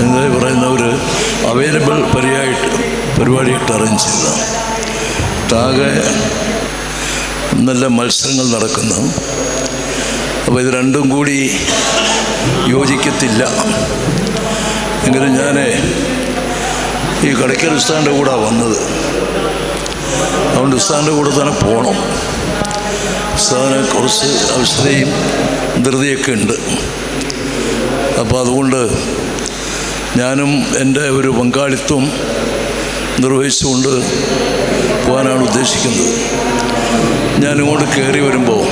എന്താ പറയുന്ന ഒരു അവൈലബിൾ പരിപാടിയായിട്ട് അറേഞ്ച് ചെയ്ത താകെ നല്ല മത്സരങ്ങൾ നടക്കുന്നു. അപ്പോൾ ഇത് രണ്ടും കൂടി യോജിക്കത്തില്ല. എങ്കിലും ഞാൻ ഈ കടയ്ക്കൽ ഉസ്താദിൻ്റെ കൂടെ വന്നത്, അതുകൊണ്ട് ഉസ്താദിൻ്റെ കൂടെ തന്നെ പോകണം. ഉസ്താദിന് കുറച്ച് അവസരയും ധൃതിയൊക്കെ ഉണ്ട്. അപ്പോൾ അതുകൊണ്ട് ഞാനും എൻ്റെ ഒരു പങ്കാളിത്തം നിർവഹിച്ചുകൊണ്ട് പോകാനാണ് ഉദ്ദേശിക്കുന്നത്. ഞാനിങ്ങോട്ട് കയറി വരുമ്പോൾ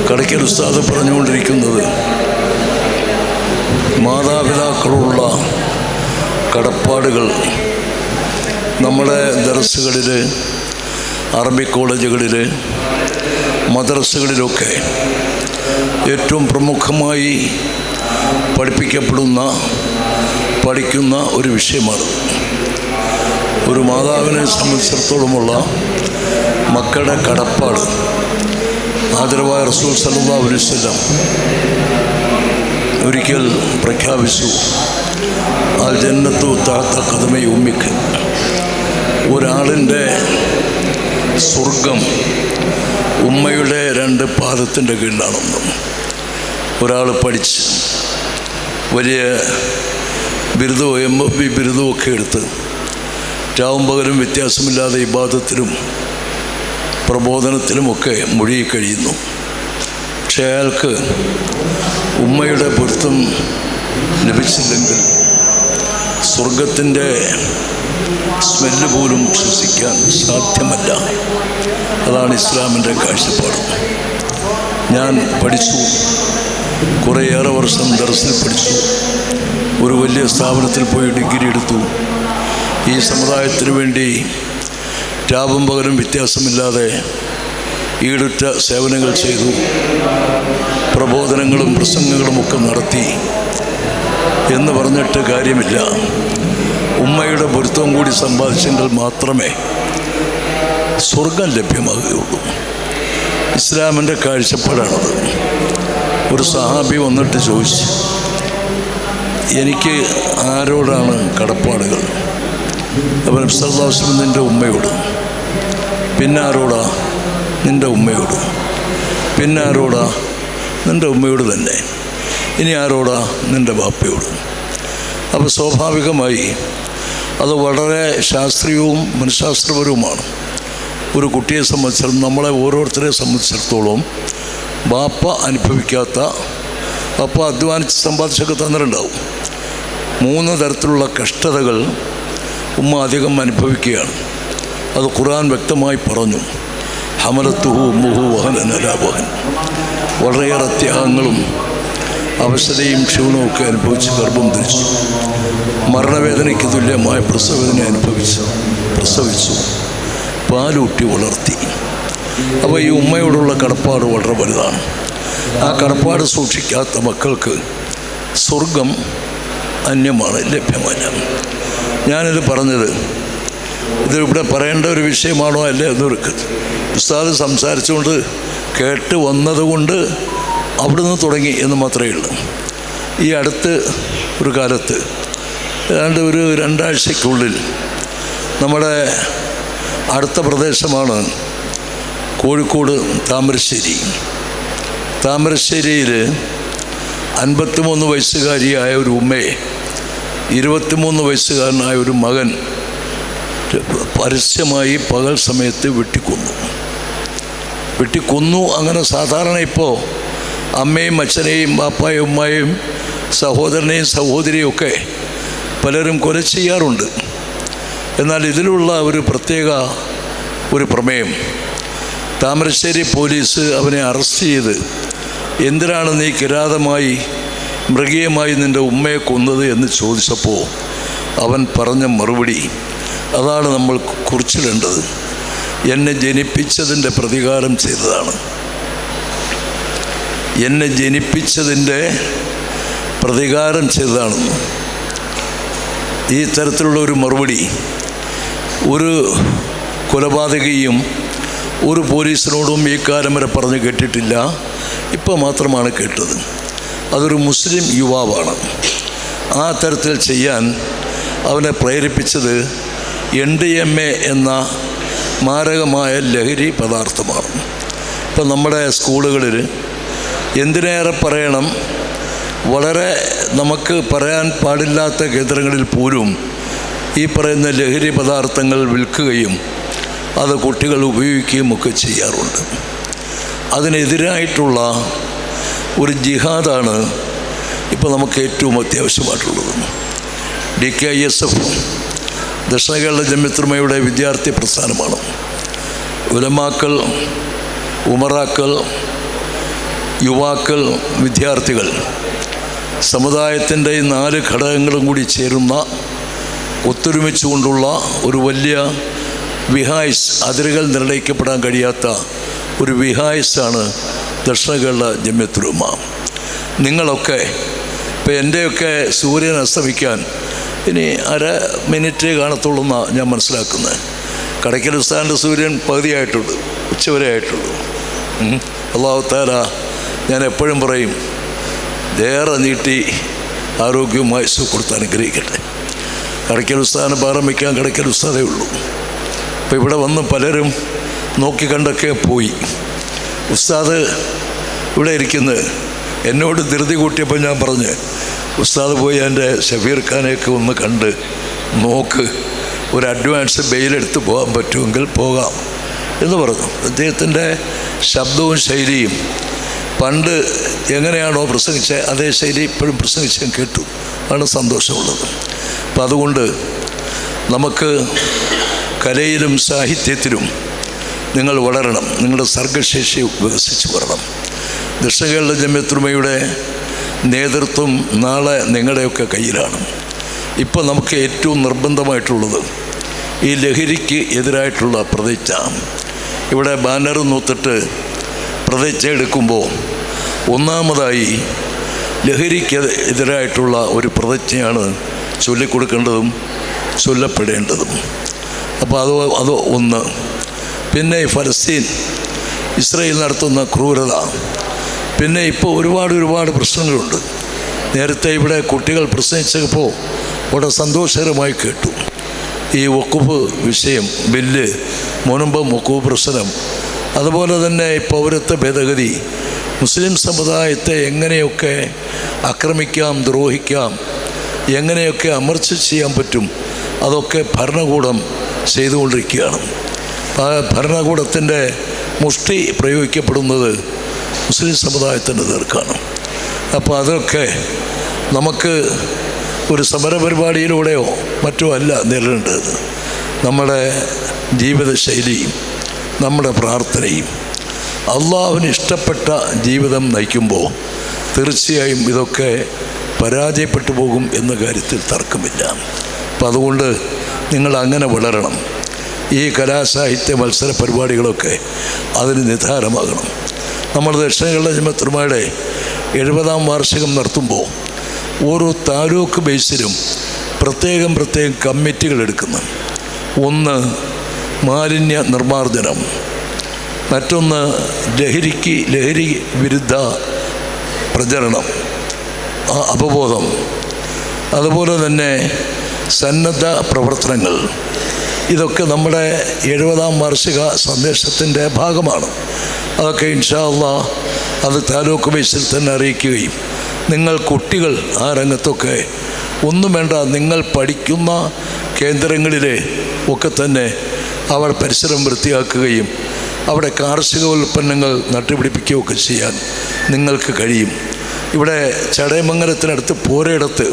കടയ്ക്കൽ ഉസ്താദ് പറഞ്ഞുകൊണ്ടിരിക്കുന്നത് മാതാപിതാക്കളുള്ള കടപ്പാടുകൾ നമ്മുടെ ദർസുകളിൽ, അറബി കോളേജുകളിൽ, മദ്രസകളിലൊക്കെ ഏറ്റവും പ്രമുഖമായി പഠിക്കുന്ന ഒരു വിഷയമാണ്. ഒരു മാതാവിനെ സംബന്ധിച്ചിടത്തോളമുള്ള മക്കളുടെ കടപ്പാട് ആദരവായ റസൂൽ സല്ലല്ലാഹു അലൈഹി വസല്ലം ഒരിക്കൽ പ്രഖ്യാപിച്ചു, അൽ ജന്നത്തു തഹ്ത ഖദമൈ ഉമ്മിക്ക്. ഒരാളിൻ്റെ സ്വർഗം ഉമ്മയുടെ 2 പാദത്തിൻ്റെ കീഴിലാണെന്നും. ഒരാൾ പഠിച്ച് വലിയ ബിരുദവും MFB ബിരുദവും ഒക്കെ എടുത്ത് രാവും പകലും വ്യത്യാസമില്ലാതെ ഇബാദത്തിലും പ്രബോധനത്തിലുമൊക്കെ മുഴുകിക്കഴിയുന്നു. പക്ഷേ അയാൾക്ക് ഉമ്മയുടെ പൊരുത്തം ലഭിച്ചില്ലെങ്കിൽ സ്വർഗത്തിൻ്റെ സ്മെല്ല് പോലും ശ്വസിക്കാൻ സാധ്യമല്ല. അതാണ് ഇസ്ലാമിൻ്റെ കാഴ്ചപ്പാട്. ഞാൻ പഠിച്ചു, കുറേയേറെ വർഷം ദർസിൽ പഠിച്ചു, ഒരു വലിയ സ്ഥാപനത്തിൽ പോയി ഡിഗ്രി എടുത്തു. ഈ സമുദായത്തിന് വേണ്ടി രാവും പകലും വ്യത്യാസമില്ലാതെ ഈടുറ്റ സേവനങ്ങൾ ചെയ്തു. പ്രബോധനങ്ങളും പ്രസംഗങ്ങളുമൊക്കെ നടത്തി എന്ന് പറഞ്ഞിട്ട് കാര്യമില്ല. ഉമ്മയുടെ പൊരുത്തവും കൂടി സമ്പാദിച്ചെങ്കിൽ മാത്രമേ സ്വർഗം ലഭ്യമാകുകയുള്ളൂ. ഇസ്ലാമിൻ്റെ കാഴ്ചപ്പാടാണത്. ഒരു സഹാബി വന്നിട്ട് ചോദിച്ചു, എനിക്ക് ആരോടാണ് കടപ്പാടുകൾ? അപ്പോൾ നബി സല്ലല്ലാഹു അലൈഹി വസല്ലം നിൻ്റെ ഉമ്മയോട്. പിന്നെ ആരോടാ? നിൻ്റെ ഉമ്മയോട്. പിന്നെ ആരോടാ? നിൻ്റെ ഉമ്മയോട് തന്നെ. ഇനി ആരോടാ? നിൻ്റെ ബാപ്പയോട്. അപ്പോൾ സ്വാഭാവികമായി അത് വളരെ ശാസ്ത്രീയവും മനഃശാസ്ത്രപരവുമാണ്. ഒരു കുട്ടിയെ സംബന്ധിച്ചിടത്തോളം, നമ്മളെ ഓരോരുത്തരെ സംബന്ധിച്ചിടത്തോളം ബാപ്പ അനുഭവിക്കാത്ത, ബാപ്പ അധ്വാനിച്ച് സമ്പാദിച്ചൊക്കെ തന്നിട്ടുണ്ടാവും. 3 തരത്തിലുള്ള കഷ്ടതകൾ ഉമ്മ അധികം അനുഭവിക്കുകയാണ്. അത് ഖുർആൻ വ്യക്തമായി പറഞ്ഞു. ഹമലത്തുഹു ഉമ്മുഹു വഹനൻ അലാ വഹൻ. വളരെയേറെ ത്യാഗങ്ങളും അവശതയും ക്ഷീണവും ഒക്കെ അനുഭവിച്ച് ഗർഭം ധരിച്ചു. മരണവേദനയ്ക്ക് തുല്യമായ പ്രസവവേദന പ്രസവിച്ചു, പാലൂട്ടി വളർത്തി. അപ്പോൾ ഈ ഉമ്മയോടുള്ള കടപ്പാട് വളരെ വലുതാണ്. ആ കടപ്പാട് സൂക്ഷിക്കാത്ത മക്കൾക്ക് സ്വർഗം അന്യമാണ്, ലഭ്യമല്ല. ഞാനിത് പറഞ്ഞത് ഇതിവിടെ പറയേണ്ട ഒരു വിഷയമാണോ അല്ലേ എന്നൊരു ഉസ്താദ് സംസാരിച്ചുകൊണ്ട് കേട്ട് വന്നതുകൊണ്ട് അവിടെ നിന്ന് തുടങ്ങി എന്ന് മാത്രമേ ഉള്ളൂ. ഈ അടുത്ത് ഒരു കാലത്ത് ഒരു 2 ആഴ്ചയ്ക്കുള്ളിൽ നമ്മുടെ അടുത്ത പ്രദേശമാണ് കോഴിക്കോട് താമരശ്ശേരിയിൽ 53 വയസ്സുകാരിയായ ഒരു ഉമ്മയെ 23 വയസ്സുകാരനായ ഒരു മകൻ പരസ്യമായി പകൽ സമയത്ത് വെട്ടിക്കൊന്നു. അങ്ങനെ സാധാരണ ഇപ്പോൾ അമ്മയും അച്ഛനെയും ബാപ്പായും ഉമ്മയും സഹോദരനെയും സഹോദരിയും ഒക്കെ പലരും കൊല ചെയ്യാറുണ്ട്. എന്നാൽ ഇതിലുള്ള ഒരു പ്രത്യേക പ്രമേയം, താമരശ്ശേരി പോലീസ് അവനെ അറസ്റ്റ് ചെയ്ത്, എന്തിനാണ് നീ കിരാതമായി മൃഗീയമായി നിൻ്റെ ഉമ്മയെ കൊന്നത് എന്ന് ചോദിച്ചപ്പോൾ അവൻ പറഞ്ഞ മറുപടി അതാണ് നമ്മൾ കുറിച്ചിടേണ്ടത്. എന്നെ ജനിപ്പിച്ചതിൻ്റെ പ്രതികാരം ചെയ്തതാണ്. എന്നെ ജനിപ്പിച്ചതിൻ്റെ പ്രതികാരം ചെയ്തതാണെന്ന്. ഈ തരത്തിലുള്ള ഒരു മറുപടി ഒരു കൊലപാതകയും ഒരു പോലീസിനോടും ഈ കാലം വരെ പറഞ്ഞു കേട്ടിട്ടില്ല. ഇപ്പോൾ മാത്രമാണ് കേട്ടത്. അതൊരു മുസ്ലിം യുവാവാണ്. ആ തരത്തിൽ ചെയ്യാൻ അവനെ പ്രേരിപ്പിച്ചത് MDMA എന്ന മാരകമായ ലഹരി പദാർത്ഥമാണ്. ഇപ്പം നമ്മുടെ സ്കൂളുകളിൽ എന്തിനേറെ പറയണം, വളരെ നമുക്ക് പറയാൻ പാടില്ലാത്ത കേന്ദ്രങ്ങളിൽ പോലും ഈ പറയുന്ന ലഹരി പദാർത്ഥങ്ങൾ വിൽക്കുകയും അത് കുട്ടികൾ ഉപയോഗിക്കുകയും ഒക്കെ ചെയ്യാറുണ്ട്. അതിനെതിരായിട്ടുള്ള ഒരു ജിഹാദാണ് ഇപ്പോൾ നമുക്ക് ഏറ്റവും അത്യാവശ്യമായിട്ടുള്ളത്. DKISF ദക്ഷിണ കേരള ജമിയത്തുലമയുടെ വിദ്യാർത്ഥി പ്രസ്ഥാനമാണ്. ഉലമാക്കൾ, ഉമറാക്കൾ, യുവാക്കൾ, വിദ്യാർത്ഥികൾ, സമുദായത്തിൻ്റെ ഈ 4 ഘടകങ്ങളും കൂടി ചേരുന്ന ഒത്തൊരുമിച്ചുകൊണ്ടുള്ള ഒരു വലിയ വിഹായ്സ്, അതിരുകൾ നിർണ്ണയിക്കപ്പെടാൻ കഴിയാത്ത ഒരു വിഹായ്സാണ് ദക്ഷിണ കേരള ജമിയത്തുലമ. നിങ്ങളൊക്കെ ഇപ്പോൾ എൻ്റെയൊക്കെ സൂര്യൻ അസ്തമിക്കാൻ ഇനി 1/2 മിനിറ്റ് കാണത്തുള്ളൂ എന്നാണ് ഞാൻ മനസ്സിലാക്കുന്നത്. കടയ്ക്കൽ ഉസ്താദിൻ്റെ സൂര്യൻ പകുതിയായിട്ടുള്ളൂ, ഉച്ചവരെ ആയിട്ടുള്ളൂ. അല്ലാഹു തആല ഞാൻ എപ്പോഴും പറയും, ഏറെ നീട്ടി ആരോഗ്യവും ആയുസ്സും കൊടുത്ത് അനുഗ്രഹിക്കട്ടെ. കടയ്ക്കൽ ഉസ്താദിന് പാറം വയ്ക്കാൻ കടയ്ക്കൽ ഉസ്താദേ ഉള്ളൂ. അപ്പോൾ ഇവിടെ വന്ന് പലരും നോക്കിക്കണ്ടൊക്കെ പോയി. ഉസ്താദ് ഇവിടെ ഇരിക്കുന്നത് എന്നോട് ധൃതി കൂട്ടിയപ്പോൾ ഞാൻ പറഞ്ഞ്, ഉസ്താദ് പോയി എൻ്റെ ഷഫീർ ഖാനെയൊക്കെ ഒന്ന് കണ്ട് നോക്ക്, ഒരു അഡ്വാൻസ് ബെയിലെടുത്ത് പോകാൻ പറ്റുമെങ്കിൽ പോകാം എന്ന് പറഞ്ഞു. അദ്ദേഹത്തിൻ്റെ ശബ്ദവും ശൈലിയും പണ്ട് എങ്ങനെയാണോ പ്രസംഗിച്ചത് അതേ ശൈലി ഇപ്പോഴും പ്രസംഗിച്ച് ഞാൻ കേട്ടു. ആണ് സന്തോഷമുള്ളത്. അപ്പം അതുകൊണ്ട് നമുക്ക് കലയിലും സാഹിത്യത്തിലും നിങ്ങൾ വളരണം, നിങ്ങളുടെ സർഗശേഷി വികസിച്ച് വരണം. ദക്ഷിണ കേരള ജമിയത്തുലമയുടെ നേതൃത്വം നാളെ നിങ്ങളുടെയൊക്കെ കയ്യിലാണ്. ഇപ്പോൾ നമുക്ക് ഏറ്റവും നിർബന്ധമായിട്ടുള്ളത് ഈ ലഹരിക്ക് എതിരായിട്ടുള്ള പ്രതിജ്ഞ. ഇവിടെ ബാനർ നൂത്തിട്ട് പ്രതിജ്ഞ എടുക്കുമ്പോൾ ഒന്നാമതായി ലഹരിക്ക് എതിരായിട്ടുള്ള ഒരു പ്രതിജ്ഞയാണ് ചൊല്ലിക്കൊടുക്കേണ്ടതും ചൊല്ലപ്പെടേണ്ടതും. അപ്പോൾ അത് ഒന്ന്. പിന്നെ ഫലസ്തീൻ, ഇസ്രായേൽ നടത്തുന്ന ക്രൂരത, പിന്നെ ഇപ്പോൾ ഒരുപാട് പ്രശ്നങ്ങളുണ്ട്. നേരത്തെ ഇവിടെ കുട്ടികൾ പ്രസംഗിച്ചപ്പോൾ വളരെ സന്തോഷകരമായി കേട്ടു. ഈ വഖഫ് വിഷയം, ബില്ല്, മുൻപ് വഖഫ് പ്രശ്നം, അതുപോലെ തന്നെ പൗരത്വ ഭേദഗതി, മുസ്ലിം സമുദായത്തെ എങ്ങനെയൊക്കെ ആക്രമിക്കാം, ദ്രോഹിക്കാം, എങ്ങനെയൊക്കെ അമർച്ച ചെയ്യാൻ പറ്റും, അതൊക്കെ ഭരണകൂടം ചെയ്തുകൊണ്ടിരിക്കുകയാണ്. ആ ഭരണകൂടത്തിൻ്റെ മുഷ്ടി പ്രയോഗിക്കപ്പെടുന്നത് മുസ്ലിം സമുദായത്തിൻ്റെ നേർക്കാണ്. അപ്പോൾ അതൊക്കെ നമുക്ക് ഒരു സമരപരിപാടിയിലൂടെയോ മറ്റോ അല്ല നേരിടേണ്ടത്. നമ്മുടെ ജീവിതശൈലിയും നമ്മുടെ പ്രാർത്ഥനയും അള്ളാഹുവിന് ഇഷ്ടപ്പെട്ട ജീവിതം നയിക്കുമ്പോൾ തീർച്ചയായും ഇതൊക്കെ പരാജയപ്പെട്ടു പോകും എന്ന കാര്യത്തിൽ തർക്കമില്ല. അപ്പം അതുകൊണ്ട് നിങ്ങൾ അങ്ങനെ വളരണം. ഈ കലാസാഹിത്യ മത്സര പരിപാടികളൊക്കെ അതിന് നിധാനമാകണം. നമ്മൾ ദക്ഷിണ കേരള ജമിയത്തുലമയുടെ 70ാം വാർഷികം നടത്തുമ്പോൾ ഓരോ താലൂക്ക് ബേസിലും പ്രത്യേകം കമ്മിറ്റികൾ എടുക്കുന്നു. ഒന്ന് മാലിന്യ നിർമ്മാർജ്ജനം, മറ്റൊന്ന് ലഹരി വിരുദ്ധ പ്രചരണം, അവബോധം, അതുപോലെ തന്നെ സന്നദ്ധ പ്രവർത്തനങ്ങൾ. ഇതൊക്കെ നമ്മുടെ 70ാം വാർഷിക സന്ദേശത്തിൻ്റെ ഭാഗമാണ്. അതൊക്കെ ഇൻഷാ അല്ലാഹ് അത് താലൂക്ക് ബേസിൽ തന്നെ അറിയിക്കുകയും നിങ്ങൾ കുട്ടികൾ ആ രംഗത്തൊക്കെ ഒന്നും വേണ്ട, നിങ്ങൾ പഠിക്കുന്ന കേന്ദ്രങ്ങളിലെ ഒക്കെ തന്നെ അവർ പരിസരം വൃത്തിയാക്കുകയും അവിടെ കാർഷിക ഉൽപ്പന്നങ്ങൾ നട്ടുപിടിപ്പിക്കുകയൊക്കെ ചെയ്യാൻ നിങ്ങൾക്ക് കഴിയും. ഇവിടെ ചടയമംഗലത്തിനടുത്ത് പോരയിടത്ത്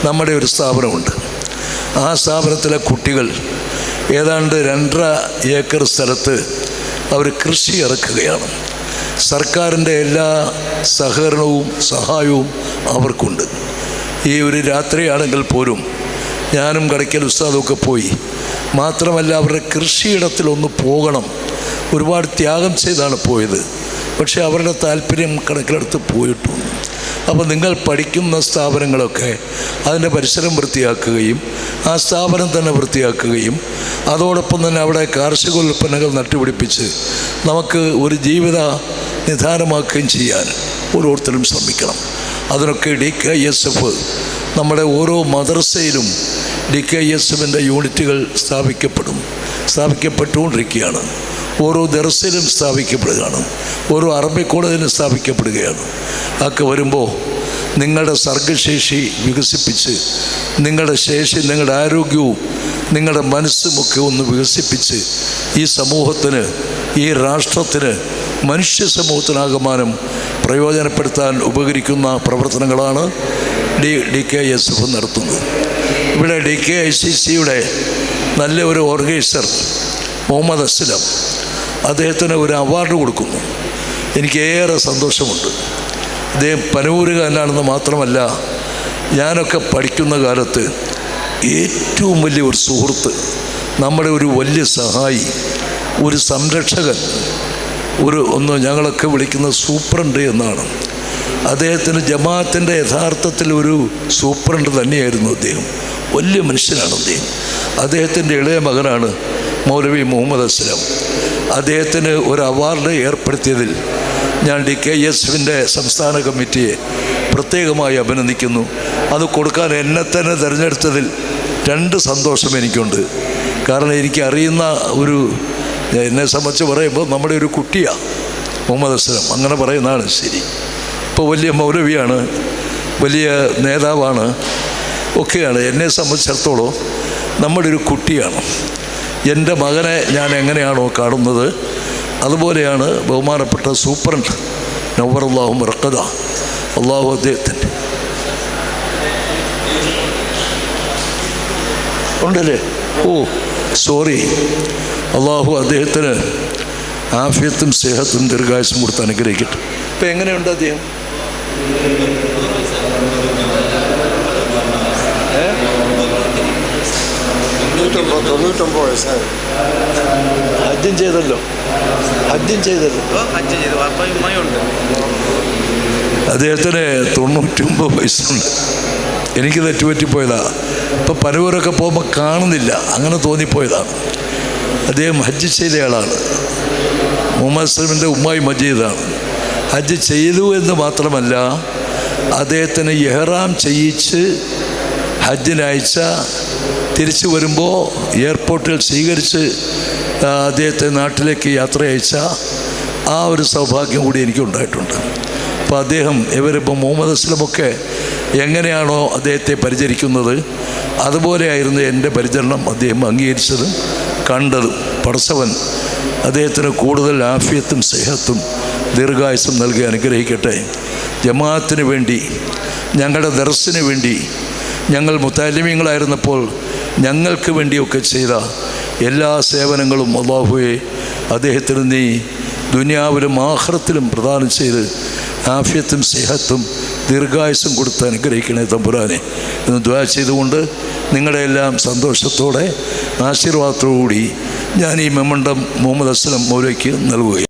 നമ്മുടെ ഒരു സ്ഥാപനമുണ്ട്. ആ സ്ഥാപനത്തിലെ കുട്ടികൾ ഏതാണ്ട് 2.5 ഏക്കർ സ്ഥലത്ത് അവർ കൃഷി ഇറക്കുകയാണ്. സർക്കാരിൻ്റെ എല്ലാ സഹകരണവും സഹായവും അവർക്കുണ്ട്. ഈ ഒരു രാത്രിയാണെങ്കിൽ പോലും ഞാനും കടയ്ക്കൽ ഉസ്താദൊക്കെ പോയി, മാത്രമല്ല അവരുടെ കൃഷിയിടത്തിലൊന്ന് പോകണം. ഒരുപാട് ത്യാഗം ചെയ്താണ് പോയത്, പക്ഷേ അവരുടെ താല്പര്യം കണക്കിലെടുത്ത് പോയിട്ടുണ്ട്. അപ്പോൾ നിങ്ങൾ പഠിക്കുന്ന സ്ഥാപനങ്ങളൊക്കെ അതിൻ്റെ പരിസരം വൃത്തിയാക്കുകയും ആ സ്ഥാപനം തന്നെ വൃത്തിയാക്കുകയും അതോടൊപ്പം തന്നെ അവിടെ കാർഷിക ഉൽപ്പന്നങ്ങൾ നട്ടുപിടിപ്പിച്ച് നമുക്ക് ഒരു ജീവിത നിധാനമാക്കുകയും ചെയ്യാൻ ഓരോരുത്തരും ശ്രമിക്കണം. അതിനൊക്കെ DKISF നമ്മുടെ ഓരോ മദ്രസയിലും DKISFിൻ്റെ യൂണിറ്റുകൾ സ്ഥാപിക്കപ്പെട്ടുകൊണ്ടിരിക്കുകയാണ്. ഓരോ ദർസിലും സ്ഥാപിക്കപ്പെടുകയാണ്. ഓരോ അറബി കോളേജിലും സ്ഥാപിക്കപ്പെടുകയാണ്. അതൊക്കെ വരുമ്പോൾ നിങ്ങളുടെ സർഗ്ഗശേഷി വികസിപ്പിച്ച്, നിങ്ങളുടെ ശേഷി, നിങ്ങളുടെ ആരോഗ്യവും നിങ്ങളുടെ മനസ്സുമൊക്കെ ഒന്ന് വികസിപ്പിച്ച് ഈ സമൂഹത്തിന്, ഈ രാഷ്ട്രത്തിന്, മനുഷ്യ സമൂഹത്തിനാകമാനം പ്രയോജനപ്പെടുത്താൻ ഉപകരിക്കുന്ന പ്രവർത്തനങ്ങളാണ് DKISF നടത്തുന്നത്. ഇവിടെ DKICCയുടെ നല്ല ഒരു ഓർഗനൈസർ മുഹമ്മദ് അസ്ലം, അദ്ദേഹത്തിന് ഒരു അവാർഡ് കൊടുക്കുന്നു. എനിക്ക് ഏറെ സന്തോഷമുണ്ട്. അദ്ദേഹം പനൂരുകാരനാണെന്ന് മാത്രമല്ല, ഞാനൊക്കെ പഠിക്കുന്ന കാലത്ത് ഏറ്റവും വലിയ ഒരു സുഹൃത്ത്, നമ്മുടെ ഒരു വലിയ സഹായി, ഒരു സംരക്ഷകൻ, ഞങ്ങളൊക്കെ വിളിക്കുന്ന സൂപ്രണ്ട് എന്നാണ്. അദ്ദേഹത്തിന് ജമാഅത്തിൻ്റെ യഥാർത്ഥത്തിൽ ഒരു സൂപ്രണ്ട് തന്നെയായിരുന്നു അദ്ദേഹം. വലിയ മനുഷ്യനാണ് അദ്ദേഹം. അദ്ദേഹത്തിൻ്റെ ഇളയ മകനാണ് മൗലവി മുഹമ്മദ് അസ്ലം. അദ്ദേഹത്തിന് ഒരു അവാർഡ് ഏർപ്പെടുത്തിയതിൽ ഞാൻ DKISFിൻ്റെ സംസ്ഥാന കമ്മിറ്റിയെ പ്രത്യേകമായി അഭിനന്ദിക്കുന്നു. അത് കൊടുക്കാൻ എന്നെ തന്നെ തിരഞ്ഞെടുത്തതിൽ 2 സന്തോഷം എനിക്കുണ്ട്. കാരണം എനിക്കറിയുന്ന എന്നെ സംബന്ധിച്ച് പറയുമ്പോൾ നമ്മുടെ ഒരു കുട്ടിയാണ് മുഹമ്മദ് അസ്ലം, അങ്ങനെ പറയുന്നതാണ് ശരി. ഇപ്പോൾ വലിയ മൗലവിയാണ്, വലിയ നേതാവാണ്, ഒക്കെയാണ്. എന്നെ സംബന്ധിച്ചിടത്തോളം നമ്മുടെ ഒരു കുട്ടിയാണ്. എൻ്റെ മകനെ ഞാൻ എങ്ങനെയാണോ കാണുന്നത് അതുപോലെയാണ് ബഹുമാനപ്പെട്ട സൂപ്രണ്ട് നവ്വറല്ലാഹു മർഖദ, അള്ളാഹു അദ്ദേഹത്തിൻ്റെ ഉണ്ടല്ലേ, സോറി, അള്ളാഹു അദ്ദേഹത്തിന് ആഫിയത്തും സ്നേഹത്തും ദീർഘായുസ്സും കൊടുത്ത് അനുഗ്രഹിക്കട്ടെ. ഇപ്പം എങ്ങനെയുണ്ട് അദ്ദേഹം? ഹജ്ജും ചെയ്തല്ലോ. അദ്ദേഹത്തിന് 99 വയസ്സുണ്ട്. എനിക്ക് തെറ്റുപറ്റിപ്പോയതാണ്. ഇപ്പം പലവരൊക്കെ പോകുമ്പോൾ കാണുന്നില്ല, അങ്ങനെ തോന്നിപ്പോയതാണ്. അദ്ദേഹം ഹജ്ജ് ചെയ്ത ആളാണ്. മുഹമ്മദ് അസ്ലമിൻ്റെ ഉമ്മായി മജീദാണ്. ഹജ്ജ് ചെയ്തു എന്ന് മാത്രമല്ല, അദ്ദേഹത്തിന് ഇഹ്റാം ചെയ്യിച്ച് ഹജ്ജിനയച്ച, തിരിച്ചു വരുമ്പോൾ എയർപോർട്ടിൽ സ്വീകരിച്ച് അദ്ദേഹത്തെ നാട്ടിലേക്ക് യാത്ര അയച്ച ആ ഒരു സൗഭാഗ്യം കൂടി എനിക്കുണ്ടായിട്ടുണ്ട്. അപ്പോൾ ഇവരിപ്പോൾ മുഹമ്മദ് അസ്ലമൊക്കെ എങ്ങനെയാണോ അദ്ദേഹത്തെ പരിചരിക്കുന്നത് അതുപോലെയായിരുന്നു എൻ്റെ പരിചരണം അദ്ദേഹം അംഗീകരിച്ചതും കണ്ടതും. പടച്ചവൻ അദ്ദേഹത്തിന് കൂടുതൽ ആഫിയത്തും സ്നേഹത്തും ദീർഘായുസ്സും നൽകി അനുഗ്രഹിക്കട്ടെ. ജമാഅത്തിന് വേണ്ടി, ഞങ്ങളുടെ ദർസിന് വേണ്ടി, ഞങ്ങൾ മുത്തഅല്ലിമീങ്ങളായിരുന്നപ്പോൾ ഞങ്ങൾക്ക് വേണ്ടിയൊക്കെ ചെയ്ത എല്ലാ സേവനങ്ങളും അല്ലാഹുവേ അദ്ദേഹത്തിന് നീ ദുനിയാവിലും ആഖിറത്തിലും പ്രദാനം ചെയ്ത് ആഫിയത്തും സ്നേഹത്തും ദീർഘായുസ്സും കൊടുത്ത് അനുഗ്രഹിക്കണേ തമ്പുരാനെ എന്ന് ദുആ ചെയ്തുകൊണ്ട് നിങ്ങളുടെ എല്ലാം സന്തോഷത്തോടെ ആശീർവാദത്തോടുകൂടി ഞാൻ ഈ മെമ്മണ്ടം മുഹമ്മദ് അസ്ലം മൗലവിക്ക് നൽകുകയാണ്.